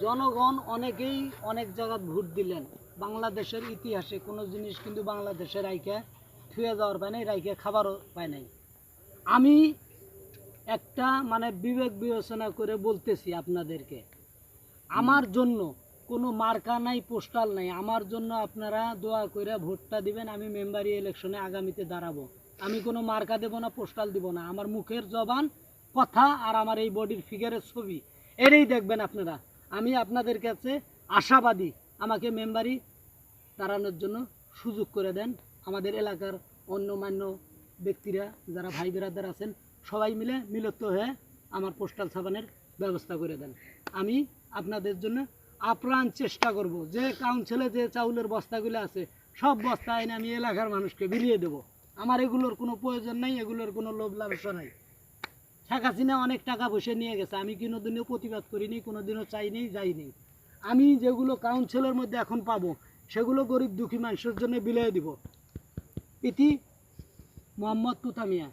জনগণ অনেকেই অনেক জায়গায় ভোট দিলেন। বাংলাদেশের ইতিহাসে কোনো জিনিস কিন্তু বাংলাদেশে রাইখা থুয়ে যাওয়ার পায় নাই, রাইখা খাবারও পায় নাই। আমি একটা বিবেক বিবেচনা করে বলতেছি আপনাদেরকে, আমার জন্য কোনো মার্কা নাই, পোস্টাল নাই, আমার জন্য আপনারা দোয়া করে ভোটটা দিবেন। আমি মেম্বারি ইলেকশনে আগামীতে দাঁড়াবো। আমি কোনো মার্কা দেব না, পোস্টাল দিব না। আমার মুখের জবান, কথা আর আমার এই বডির ফিগারের ছবি এটাই দেখবেন আপনারা। আমি আপনাদের কাছে আশাবাদী, আমাকে মেম্বারি দাঁড়ানোর জন্য সুযোগ করে দেন। আমাদের এলাকার অন্যমান্য ব্যক্তিরা যারা ভাই বেরাদার আছেন সবাই মিলে মিলিত হয়ে আমার পোস্টাল ছাপানোর ব্যবস্থা করে দেন। আমি আপনাদের জন্য আপ্রাণ চেষ্টা করব। যে কাউন্সিলে যে চাউলের বস্তাগুলো আছে সব বস্তা এনে আমি এলাকার মানুষকে বিলিয়ে দেব। আমার এগুলোর কোনো প্রয়োজন নাই, এগুলোর কোনো লোভ লালসা নাই। শেখ হাসিনা অনেক টাকা পয়সা নিয়ে গেছে, আমি কোনোদিনও প্রতিবাদ করিনি, কোনোদিনও চাইনি, যাইনি। আমি যেগুলো কাউন্সিলের মধ্যে এখন পাবো সেগুলো গরিব দুঃখী মানুষের জন্য বিলিয়ে দিব। ইতি মোহাম্মদ তুতামিয়া।